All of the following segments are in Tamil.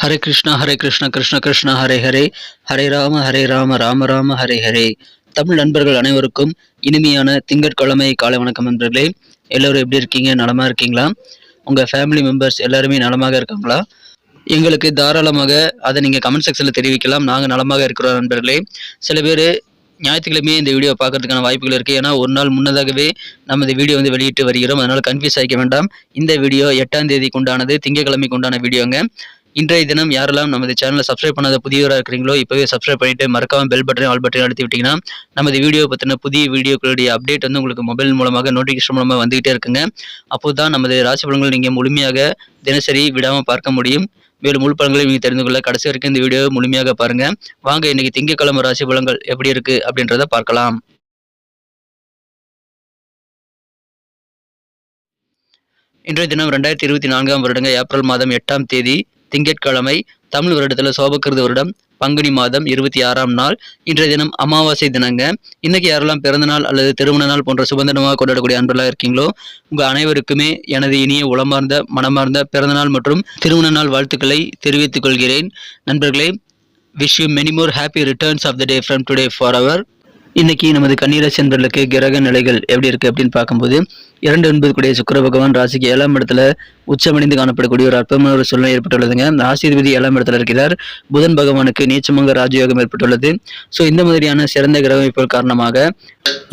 ஹரே கிருஷ்ண கிருஷ்ண கிருஷ்ண ஹரே ஹரே, ஹரே ராம ராம ராம ஹரே ஹரே. தமிழ் நண்பர்கள் அனைவருக்கும் இனிமையான திங்கட்கிழமை காலை வணக்கம் நண்பர்களே. எல்லோரும் எப்படி இருக்கீங்க? நலமாக இருக்கீங்களா? உங்கள் ஃபேமிலி மெம்பர்ஸ் எல்லாருமே நலமாக இருக்காங்களா? எங்களுக்கு தாராளமாக அதை நீங்கள் கமெண்ட் செக்ஷனில் தெரிவிக்கலாம். நாங்கள் நலமாக இருக்கிறோம் நண்பர்களே. சில பேர் ஞாயிற்றுக்கிழமையே இந்த வீடியோ பார்க்கறதுக்கான வாய்ப்புகள் இருக்குது. ஏன்னா ஒரு நாள் முன்னதாகவே நம்ம இந்த வீடியோ வெளியிட்டு வருகிறோம். அதனால் கன்ஃபியூஸ் ஆகிக்க வேண்டாம். இந்த வீடியோ 8ஆம் தேதிக்கு உண்டானது, திங்கட்கிழமைக்கு உண்டான வீடியோங்க. இன்றைய தினம் யாரெல்லாம் நமது சேனலை சப்ஸ்கிரைப் பண்ணாத புதியவராக இருக்கிறீங்களோ இப்போவே சப்ஸ்கிரைப் பண்ணிட்டு மறக்காம பெல் பட்டனையும் ஆல் பட்டனையும் அழுத்தி விட்டீங்கன்னா நமது வீடியோ பற்றின புதிய வீடியோக்களுடைய அப்டேட் உங்களுக்கு மொபைல் மூலமாக நோட்டிஃபிகேஷன் மூலமாக வந்துகிட்டே இருக்குங்க. அப்போது தான் நமது ராசி பலன்கள் நீங்கள் முழுமையாக தினசரி விடாமல் பார்க்க முடியும். மேலும் முழு பலன்களை நீங்கள் தெரிந்து கொள்ள கடைசி வரைக்கும் இந்த வீடியோவை முழுமையாக பாருங்கள். வாங்க இன்னைக்கு திங்கட்கிழமை ராசி பலன்கள் எப்படி இருக்குது அப்படின்றத பார்க்கலாம். இன்றைய தினம் 2024ஆம் வருடங்க ஏப்ரல் மாதம் 8ஆம் தேதி திங்கட்கிழமை. தமிழ் வருடத்தில் சோபக்கிருத வருடம் பங்குனி மாதம் 26ஆம் நாள். இன்றைய தினம் அமாவாசை தினங்க. இன்னைக்கு யாரெல்லாம் பிறந்த நாள் அல்லது திருமண நாள் போன்ற சுபதினமாக கொண்டாடக்கூடிய அன்பர்களாக இருக்கீங்களோ உங்கள் அனைவருக்குமே எனது இனிய உளமார்ந்த மனமார்ந்த பிறந்தநாள் மற்றும் திருமண நாள் வாழ்த்துக்களை தெரிவித்துக் கொள்கிறேன். நண்பர்களே, wish you many more happy returns of the day from today for our. இன்னைக்கு நமது கன்னிராசி அன்பர்களுக்கு கிரக நிலைகள் எப்படி இருக்கு அப்படின்னு பார்க்கும்போது 2 கூடிய சுக்கிர பகவான் ராசிக்கு 7ஆம் இடத்துல உச்சமடைந்து காணப்படக்கூடிய ஒரு அற்புதமான ஒரு சூழ்நிலை ஏற்பட்டுள்ளதுங்க. ராசிபதி 7ஆம் இடத்துல இருக்கிறார். புதன் பகவானுக்கு நீச்சமங்க ராஜயோகம் ஏற்பட்டுள்ளது. ஸோ இந்த மாதிரியான சிறந்த கிரக அமைப்புகள் காரணமாக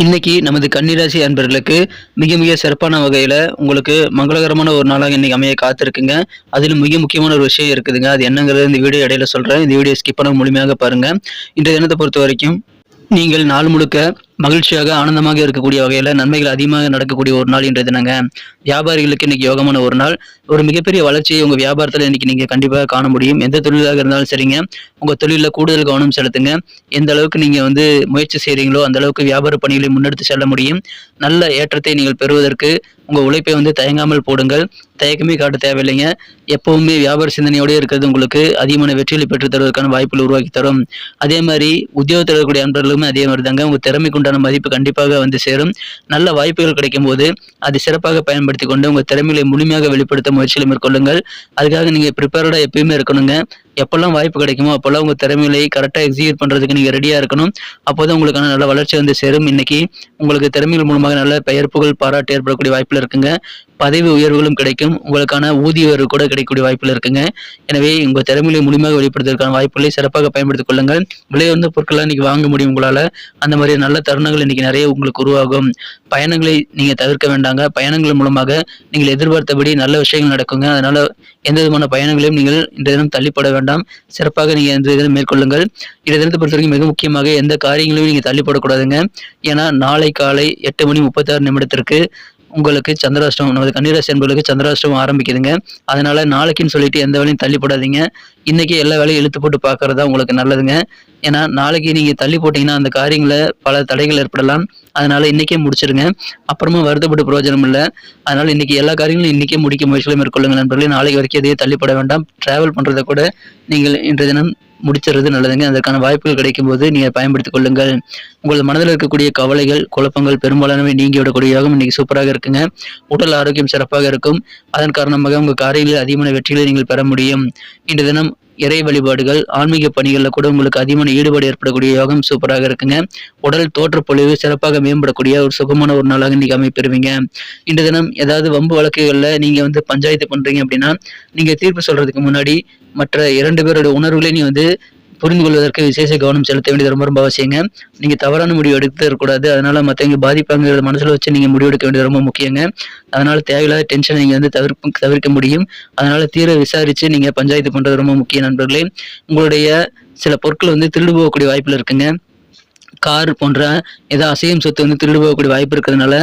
இன்னைக்கு நமது கன்னிராசி அன்பர்களுக்கு மிக மிக சிறப்பான வகையில உங்களுக்கு மங்களகரமான ஒரு நாளாக இன்னைக்கு அமைய காத்திருக்குங்க. அதிலும் மிக முக்கியமான ஒரு விஷயம் இருக்குதுங்க. அது என்னங்கிறது இந்த வீடியோ இடையில சொல்றேன். இந்த வீடியோ ஸ்கிப் பண்ண முழுமையாக பாருங்க. இன்றைய தினத்தை பொறுத்த வரைக்கும் நீங்கள் நாள் முழுக்க மகிழ்ச்சியாக ஆனந்தமாக இருக்கக்கூடிய வகையில் நன்மைகள் அதிகமாக நடக்கக்கூடிய ஒரு நாள் இன்றைய தினங்க. வியாபாரிகளுக்கு இன்னைக்கு யோகமான ஒரு நாள். ஒரு மிகப்பெரிய வளர்ச்சியை உங்கள் வியாபாரத்தில் இன்னைக்கு நீங்கள் கண்டிப்பாக காண முடியும். எந்த தொழிலாக இருந்தாலும் சரிங்க, உங்கள் தொழிலில் கூடுதல் கவனம் செலுத்துங்க. எந்த அளவுக்கு நீங்கள் முயற்சி செய்கிறீங்களோ அந்த அளவுக்கு வியாபார பணிகளை முன்னெடுத்து செல்ல முடியும். நல்ல ஏற்றத்தை நீங்கள் பெறுவதற்கு உங்கள் உழைப்பை தயங்காமல் போடுங்கள். தயக்கமே காட்ட தேவையில்லைங்க. எப்பவுமே வியாபார சிந்தனையோடய இருக்கிறது உங்களுக்கு அதிகமான வெற்றிகளை பெற்றுத் தருவதற்கான வாய்ப்புகள் உருவாக்கி தரும். அதே மாதிரி உத்தியோகத்தில் இருக்கக்கூடிய அன்பர்களுமே அதே மாதிரி தாங்க. உங்கள் திறமைக்கு மதிப்பு கண்டிப்பாக சேரும். நல்ல வாய்ப்புகள் கிடைக்கும் போது அதை சிறப்பாக பயன்படுத்தி கொண்டு உங்கள் திறமைகளை முழுமையாக வெளிப்படுத்த முயற்சிகளை மேற்கொள்ளுங்கள். அதுக்காக நீங்க ப்ரிப்பேர்டா எப்பயுமே இருக்கணுங்க. எப்பெல்லாம் வாய்ப்பு கிடைக்குமோ அப்பெல்லாம் உங்க திறமைகளை கரெக்டாக எக்ஸிக்யூட் பண்றதுக்கு நீங்க ரெடியா இருக்கணும். அப்போதான் உங்களுக்கான நல்ல வளர்ச்சி சேரும். இன்னைக்கு உங்களுக்கு திறமைகள் மூலமாக நல்ல பெயர் புகழ் பாராட்டு ஏற்படக்கூடிய வாய்ப்புல இருக்குங்க. பதவி உயர்வுகளும் கிடைக்கும். உங்களுக்கான ஊதிய உயர்வு கூட கிடைக்கக்கூடிய வாய்ப்புல இருக்குங்க. எனவே உங்க திறமைகளை முழுமையாக வெளிப்படுத்துவதற்கான வாய்ப்புகளை சிறப்பாக பயன்படுத்திக் கொள்ளுங்கள். விலையுயர்ந்த பொருட்களை இன்னைக்கு வாங்க முடியும் உங்களால. அந்த மாதிரி நல்ல தருணங்கள் இன்னைக்கு நிறைய உங்களுக்கு உருவாகும். பயணங்களை நீங்க தவிர்க்க வேண்டாங்க. பயணங்கள் மூலமாக நீங்கள் எதிர்பார்த்தபடி நல்ல விஷயங்கள் நடக்குங்க. அதனால எந்த விதமான பயணங்களையும் நீங்கள் இந்த தினம் தள்ளிப்பட வேண்டாம். சிறப்பாக நீங்க இந்த தினம் மேற்கொள்ளுங்கள். இந்த தினத்தை பொறுத்த வரைக்கும் மிக முக்கியமாக எந்த காரியங்களையும் நீங்க தள்ளிப்படக்கூடாதுங்க. ஏன்னா நாளை காலை 8:36 உங்களுக்கு சந்திராஷ்டமம், நமது கன்னிராசி என்பவர்களுக்கு சந்திராஷ்டமம் ஆரம்பிக்குதுங்க. அதனால நாளைக்குன்னு சொல்லிட்டு எந்த வேலையும் தள்ளி போடாதீங்க. இன்னைக்கு எல்லா வேலையும் இழுத்து போட்டு பார்க்கறதா உங்களுக்கு நல்லதுங்க. ஏன்னா நாளைக்கு நீங்க தள்ளி போட்டீங்கன்னா அந்த காரியங்கள பல தடைகள் ஏற்படலாம். அதனால இன்னைக்கே முடிச்சிருங்க. அப்புறமா வருத்தப்பட்டு பிரயோஜனம் இல்லை. அதனால இன்னைக்கு எல்லா காரியங்களும் இன்னைக்கே முடிக்க முயற்சிகளை மேற்கொள்ளுங்க நண்பர்களே. நாளைக்கு வரைக்கும் எதையே தள்ளிப்பட வேண்டாம். டிராவல் பண்றதை கூட நீங்கள் இன்றைய தினம் முடிச்சிடுறது நல்லதுங்க. அதற்கான வாய்ப்புகள் கிடைக்கும் போது நீங்க பயன்படுத்திக் கொள்ளுங்கள். உங்கள் மனதில் இருக்கக்கூடிய கவலைகள் குழப்பங்கள் பெரும்பாலானவை நீங்கிவிடக்கூடிய யோகம் இன்னைக்கு சூப்பராக இருக்குங்க. உடல் ஆரோக்கியம் சிறப்பாக இருக்கும். அதன் காரணமாக உங்கள் காரியங்களில் அதிகமான வெற்றிகளை நீங்கள் பெற முடியும். இன்றைய தினம் இறை வழிபாடுகள் ஆன்மீக பணிகளில் கூட உங்களுக்கு அதிகமான ஈடுபாடு ஏற்படக்கூடிய யோகம் சூப்பராக இருக்குங்க. உடல் தோற்றப்பொழிவு சிறப்பாக மேம்படக்கூடிய ஒரு சுகமான ஒரு நாளாக இன்னைக்கு அமைப்பெறுவீங்க. இன்றைய தினம் ஏதாவது வம்பு வழக்குகளில் நீங்க பஞ்சாயத்து பண்றீங்க அப்படின்னா நீங்க தீர்ப்பு சொல்றதுக்கு முன்னாடி மற்ற 2 பேரோட உணர்வுகளை நீ புரிந்து கொள்வதற்கு விசேஷ கவனம் செலுத்த வேண்டியது ரொம்ப ரொம்ப அவசியங்க. நீங்க தவறான முடிவு எடுத்து இருக்கக்கூடாது. அதனால மற்றவங்க பாதிப்பாங்கிறத மனசுல வச்சு நீங்க முடிவு எடுக்க வேண்டியது ரொம்ப முக்கியங்க. அதனால தேவையில்லாத டென்ஷனை நீங்க தவிர்க்க முடியும். அதனால தீர விசாரிச்சு நீங்க பஞ்சாயத்து பண்றது ரொம்ப முக்கிய நண்பர்களே. உங்களுடைய சில பொருட்கள் திருடு போகக்கூடிய வாய்ப்புல இருக்குங்க. கார் போன்ற ஏதாவது அசையும் சொத்து திருடு போகக்கூடிய வாய்ப்பு இருக்கிறதுனால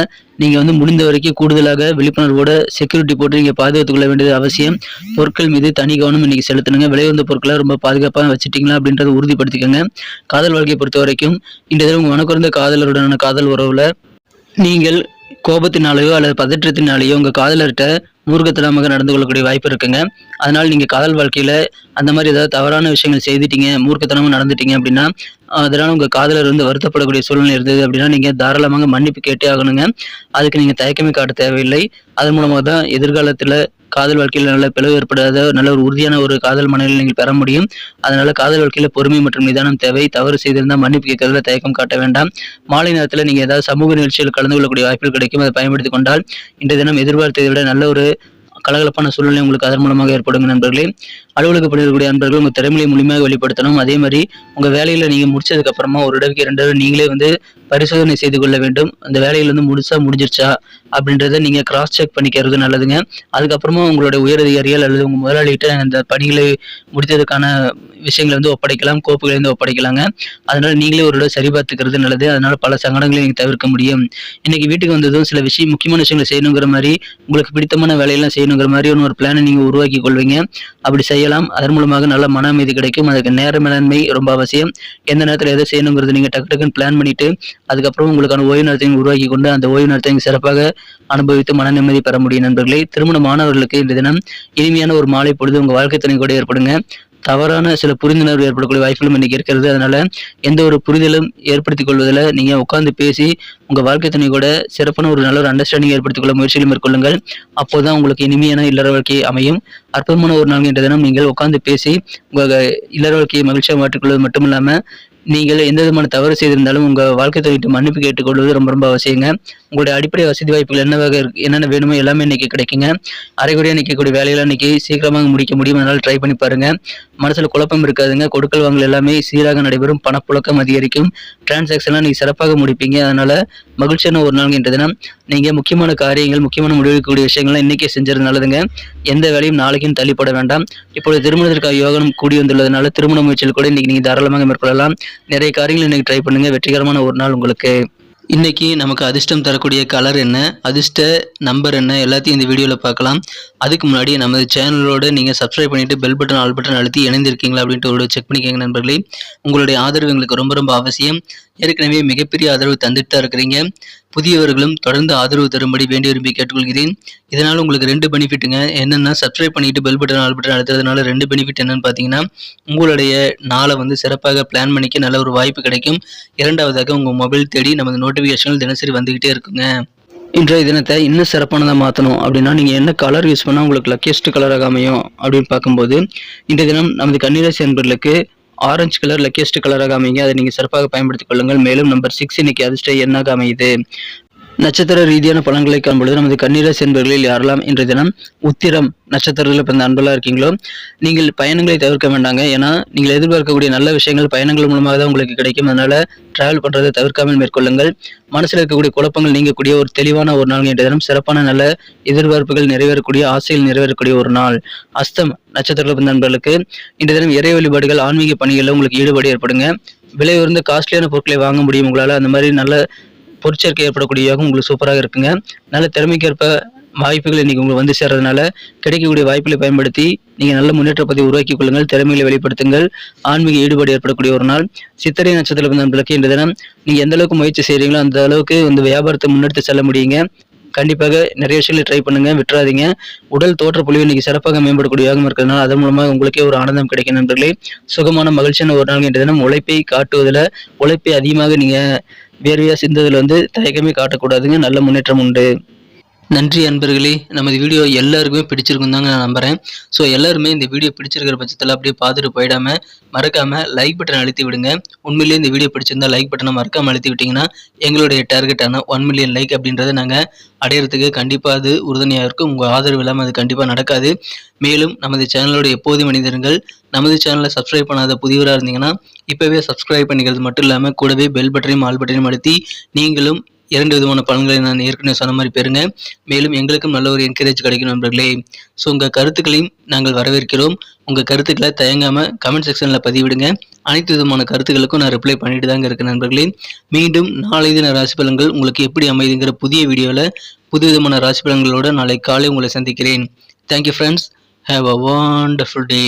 நீங்க முடிந்த வரைக்கும் கூடுதலாக விழிப்புணர்வோட செக்யூரிட்டி போட்டு நீங்க பாதுகாத்துக் கொள்ள வேண்டியது அவசியம். பொருட்கள் மீது தனி கவனம் இன்னைக்கு செலுத்தணுங்க. விலையுயர்ந்த பொருட்களை ரொம்ப பாதுகாப்பாக வச்சுட்டீங்களா அப்படின்றத உறுதிப்படுத்திக்கோங்க. காதல் வாழ்க்கையை பொறுத்த வரைக்கும் இன்றைய உங்க மனக்குறந்த காதலருடனான காதல் உறவுல நீங்கள் கோபத்தினாலேயோ அல்லது பதற்றத்தினாலேயோ உங்க காதலர்கிட்ட மூர்க்கத்தனமாக நடந்து கொள்ளக்கூடிய வாய்ப்பு இருக்குங்க. அதனால நீங்க காதல் வாழ்க்கையில அந்த மாதிரி ஏதாவது தவறான விஷயங்கள் செய்துட்டீங்க, மூர்க்கத்தனமா நடந்துட்டீங்க அப்படின்னா அதனால உங்க காதலர் வருத்தப்படக்கூடிய சூழ்நிலை இருந்தது அப்படின்னா நீங்க தாராளமாக மன்னிப்பு கேட்டே ஆகணுங்க. அதுக்கு நீங்க தயக்கமே காட்ட தேவையில்லை. அதன் மூலமாக தான் எதிர்காலத்துல காதல் வாழ்க்கையில் நல்ல பிளவு ஏற்படாத நல்ல ஒரு உறுதியான ஒரு காதல் மனநிலை நீங்கள் பெற முடியும். அதனால காதல் வாழ்க்கையில பொறுமை மற்றும் நிதானம் தேவை. தவறு செய்திருந்தால் மன்னிப்பு கேட்கறதுல தயக்கம் காட்ட வேண்டாம். மாலை நேரத்தில் நீங்க ஏதாவது சமூக நிகழ்ச்சியில் கலந்து கொள்ளக்கூடிய வாய்ப்புகள் கிடைக்கும். அதை பயன்படுத்திக் கொண்டால் இன்றைய தினம் எதிர்பார்த்ததை விட நல்ல ஒரு கலகலப்பான சூழ்நிலை உங்களுக்கு அதன் மூலமாக ஏற்படுங்க நண்பர்களே. அலுவலக பணியக்கூடிய நண்பர்கள் உங்க திறமையை முழுமையாக வெளிப்படுத்தணும். அதே மாதிரி உங்க வேலையில நீங்க முடிச்சதுக்கு அப்புறமா ஒரு தடவைக்கு 2 தடவை நீங்களே பரிசோதனை செய்து கொள்ள வேண்டும். அந்த வேலையில முடிஞ்சிருச்சா அப்படின்றத நீங்க கிராஸ் செக் பண்ணிக்கிறது நல்லதுங்க. அதுக்கப்புறமா உங்களுடைய உயரதிகாரிகள் அல்லது உங்க முதலாளிகிட்ட அந்த பணிகளை முடித்ததுக்கான விஷயங்களை ஒப்படைக்கலாம், கோப்புகளை ஒப்படைக்கலாங்க. அதனால நீங்களே ஒரு தடவை சரி பார்த்துக்கிறது நல்லது. அதனால பல சங்கடங்களை நீங்க தவிர்க்க முடியும். இன்னைக்கு வீட்டுக்கு வந்ததும் சில முக்கியமான விஷயங்களை செய்யணுங்கிற மாதிரி உங்களுக்கு பிடித்தமான வேலையெல்லாம் செய்யணுங்கிற மாதிரி ஒரு பிளானை நீங்க உருவாக்கி கொள்வீங்க. அப்படி செய்யலாம். அதன் மூலமாக நல்ல மன அமைதி கிடைக்கும். அதுக்கு நேர மேலாண்மை ரொம்ப அவசியம். எந்த நேரத்தில் எதை செய்யணுங்கிறது நீங்க டக்கு டக்குன்னு பிளான் பண்ணிட்டு அதுக்கப்புறம் உங்களுக்கான ஓய்வு நேரத்தை உருவாக்கி கொண்டு அந்த ஓய்வு நேரத்தை சிறப்பாக அனுபவித்து மன நிம்மதி பெற முடியும் நண்பர்களே. திருமண மாணவர்களுக்கு இந்த தினம் இனிமையான ஒரு மாலை பொழுது உங்க வாழ்க்கை துணை கூட ஏற்படுங்க. தவறான சில புரிந்துணர்வு ஏற்படக்கூடிய வாய்ப்புகளும் இன்னைக்கு இருக்கிறது. அதனால எந்த ஒரு புரிதலும் ஏற்படுத்திக் கொள்வதில் நீங்க உட்கார்ந்து பேசி உங்க வாழ்க்கை துணை கூட சிறப்பான ஒரு நல்ல ஒரு அண்டர்ஸ்டாண்டிங் ஏற்படுத்திக் கொள்ள முயற்சிகளை மேற்கொள்ளுங்கள். அப்போதான் உங்களுக்கு இனிமையான இல்லற வாழ்க்கை அமையும். அற்புதமான ஒரு நாள் என்ற தினம் நீங்கள் உட்கார்ந்து பேசி உங்க இல்லற வாழ்க்கையை மகிழ்ச்சியாக மாற்றிக்கொள்வது மட்டும் இல்லாம நீங்கள் எந்த விதமான தவறு செய்திருந்தாலும் உங்க வாழ்க்கை துணையிட்டு மன்னிப்பு கேட்டுக்கொள்வது ரொம்ப ரொம்ப அவசியங்க. உங்களுடைய அடிப்படை வசதி வாய்ப்புகள் என்னென்ன வேணுமோ எல்லாமே இன்னைக்கு கிடைக்குங்க. அரைகுறையா நிற்கக்கூடிய வேலையெல்லாம் இன்னைக்கு சீக்கிரமாக முடிக்க முடியும். அதனால ட்ரை பண்ணி பாருங்க. மனசுல குழப்பம் இருக்காதுங்க. கொடுக்கல் வாங்கல் எல்லாமே சீராக நடைபெறும். பணப்புழக்கம் அதிகரிக்கும். டிரான்சாக்ஷன்லாம் நீங்க சிறப்பாக முடிப்பீங்க. அதனால மகிழ்ச்சியான ஒரு நாள் என்ற தினம் நீங்க முக்கியமான காரியங்கள், முக்கியமான முடிவெடுக்கக்கூடிய விஷயங்கள்லாம் இன்னைக்கே செஞ்சது நல்லதுங்க. எந்த வேலையும் நாளைக்கும் தள்ளிப்பட வேண்டாம். இப்பொழுது திருமணத்திற்காக யோகம் கூடி வந்துள்ளதுனால திருமண முயற்சியில் கூட இன்னைக்கு நீங்க தாராளமாக மேற்கொள்ளலாம். நிறைய காரியங்கள் இன்னைக்கு ட்ரை பண்ணுங்க. வெற்றிகரமான ஒரு நாள் உங்களுக்கு. இன்னைக்கு நமக்கு அதிர்ஷ்டம் தரக்கூடிய கலர் என்ன, அதிர்ஷ்ட நம்பர் என்ன, எல்லாத்தையும் இந்த வீடியோவில் பார்க்கலாம். அதுக்கு முன்னாடி நமது சேனலோட நீங்கள் சப்ஸ்கிரைப் பண்ணிட்டு பெல் பட்டன் ஆல் பட்டன் அழுத்தி இணைந்திருக்கீங்களா அப்படின்ட்டு ஒரு செக் பண்ணிக்கோங்க நண்பர்களே. உங்களுடைய ஆதரவு எங்களுக்கு ரொம்ப ரொம்ப அவசியம். ஏற்கனவே மிகப்பெரிய ஆதரவு தந்துட்டு தான் இருக்கிறீங்க. புதியவர்களும் தொடர்ந்து ஆதரவு தரும்படி வேண்டி விரும்பி கேட்டுக்கொள்கிறேன். இதனால் உங்களுக்கு 2 பெனிஃபிட்டுங்க. என்னென்னா சப்ஸ்கிரைப் பண்ணிட்டு பெல் பட்டன் ஆல் பட்டன் அழுத்துறதுனால 2 பெனிஃபிட் என்னன்னு பார்த்தீங்கன்னா, உங்களுடைய நாளை சிறப்பாக பிளான் பண்ணிக்க நல்ல ஒரு வாய்ப்பு கிடைக்கும். இரண்டாவதாக உங்கள் மொபைல் தேடி நமது நோட்டிஃபிகேஷன்கள் தினசரி வந்துகிட்டே இருக்குங்க. இன்றைய தினத்தை இன்னும் சிறப்பானதாக மாற்றணும் அப்படின்னா நீங்கள் என்ன கலர் யூஸ் பண்ணால் உங்களுக்கு லக்கியஸ்ட் கலராக அமையும் அப்படின்னு பார்க்கும்போது, இன்றைய தினம் நமது கன்னிராசி என்பர்களுக்கு ஆரஞ்சு கலர் லக்கியஸ்ட் கலராக அமைங்க. அதை நீங்கள் சிறப்பாக பயன்படுத்திக் கொள்ளுங்கள். மேலும் நம்பர் 6 இன்னைக்கு அதிர்ஷ்ட எண்ணாக அமையுது. நட்சத்திர ரீதியான பலன்களை காணும்பொழுது நமது கன்னிராசி என்பர்களில் யாரெல்லாம் இன்றைய தினம் உத்திரம் நட்சத்திரத்தில் பிறந்த அன்பெல்லாம் இருக்கீங்களோ நீங்கள் பயணங்களை தவிர்க்க வேண்டாங்க. ஏன்னா நீங்கள் எதிர்பார்க்கக்கூடிய நல்ல விஷயங்கள் பயணங்கள் மூலமாக தான் உங்களுக்கு கிடைக்கும். அதனால டிராவல் பண்றதை தவிர்க்காமல் மேற்கொள்ளுங்கள். மனசில் இருக்கக்கூடிய குழப்பங்கள் நீங்கக்கூடிய ஒரு தெளிவான ஒரு நாள் இன்றைய தினம். சிறப்பான நல்ல எதிர்பார்ப்புகள் நிறைவேறக்கூடிய, ஆசைகள் நிறைவேறக்கூடிய ஒரு நாள். அஸ்தம் நட்சத்திரத்தில் பிறந்த நண்பர்களுக்கு இன்றைய தினம் இறை வழிபாடுகள், ஆன்மீக பணிகளில் உங்களுக்கு ஈடுபாடு ஏற்படுங்க. விலை உயர்ந்த காஸ்ட்லியான பொருட்களை வாங்க முடியும் உங்களால். அந்த மாதிரி நல்ல பொருட்சேர்க்கை ஏற்படக்கூடிய உங்களுக்கு சூப்பராக இருக்குங்க. நல்ல திறமைக்கேற்ப வாய்ப்புகள் இன்னைக்கு உங்களுக்கு சேர்றதுனால கிடைக்கக்கூடிய வாய்ப்புகளை பயன்படுத்தி நீங்க நல்ல முன்னேற்ற பதிவை உருவாக்கி கொள்ளுங்கள். திறமைகளை வெளிப்படுத்துங்கள். ஆன்மீக ஈடுபாடு ஏற்படக்கூடிய ஒரு நாள். சித்திரை நட்சத்திரம் நண்பர்களுக்கு இன்றைய தினம் நீங்க எந்த அளவுக்கு முயற்சி செய்றீங்களோ அந்த அளவுக்கு வியாபாரத்தை முன்னெடுத்து செல்ல முடியுங்க. கண்டிப்பாக நிறைய விஷயங்களை ட்ரை பண்ணுங்க, விட்டுறாதீங்க. உடல் தோற்ற பொலிவு இன்னைக்கு சிறப்பாக மேம்படக்கூடிய யோகம் இருக்கிறதுனால அதன் மூலமாக உங்களுக்கே ஒரு ஆனந்தம் கிடைக்கும் நண்பர்களே. சுகமான மகிழ்ச்சியான ஒரு நாள் என்ற தினம். உழைப்பை காட்டுவதில் உழைப்பை அதிகமாக நீங்க வேர்வையா சிந்ததில் தயக்கமே காட்டக்கூடாதுங்க. நல்ல முன்னேற்றம் உண்டு. நன்றி அன்பர்களே. நமது வீடியோ எல்லாருக்குமே பிடிச்சிருக்கும் தாங்க நான் நம்புறேன். ஸோ எல்லாருமே இந்த வீடியோ பிடிச்சிருக்கிற பட்சத்தில் அப்படியே பார்த்துட்டு போயிடாம மறக்காம லைக் பட்டன் அழுத்தி விடுங்க. உண்மையிலேயே இந்த வீடியோ பிடிச்சிருந்தா லைக் பட்டனை மறக்காம அழுத்தி விட்டீங்கன்னா எங்களுடைய டார்கெட்டான 1 மில்லியன் லைக் அப்படின்றத நாங்கள் அடையிறதுக்கு கண்டிப்பாக அது உறுதுணையாக இருக்கும். உங்கள் ஆதரவு இல்லாமல் அது கண்டிப்பாக நடக்காது. மேலும் நமது சேனலோட எப்போதும் மனிதர்கள் நமது சேனலை சப்ஸ்கிரைப் பண்ணாத புதியவராக இருந்தீங்கன்னா இப்போவே சப்ஸ்கிரைப் பண்ணிக்கிறது மட்டும் இல்லாமல் கூடவே பெல் பட்டனையும் ஆல் பட்டனையும் அழுத்தி நீங்களும் 2 விதமான பலன்களை நான் ஏற்கனவே சொன்ன மாதிரி பெறுங்க. மேலும் எங்களுக்கும் நல்ல ஒரு என்கரேஜ் கிடைக்கும் நண்பர்களே. ஸோ உங்கள் கருத்துக்களையும் நாங்கள் வரவேற்கிறோம். உங்கள் கருத்துக்களை தயங்காமல் கமெண்ட் செக்ஷனில் பதிவிடுங்க. அனைத்து விதமான கருத்துக்களுக்கும் நான் ரிப்ளை பண்ணிட்டு தாங்க இருக்கேன் நண்பர்களே. மீண்டும் நாளை தின ராசி பலன்கள் உங்களுக்கு எப்படி அமைதுங்கிற புதிய வீடியோவில் புது விதமான ராசி பலன்களோடு நாளை காலை உங்களை சந்திக்கிறேன். Thank you friends. Have a wonderful day.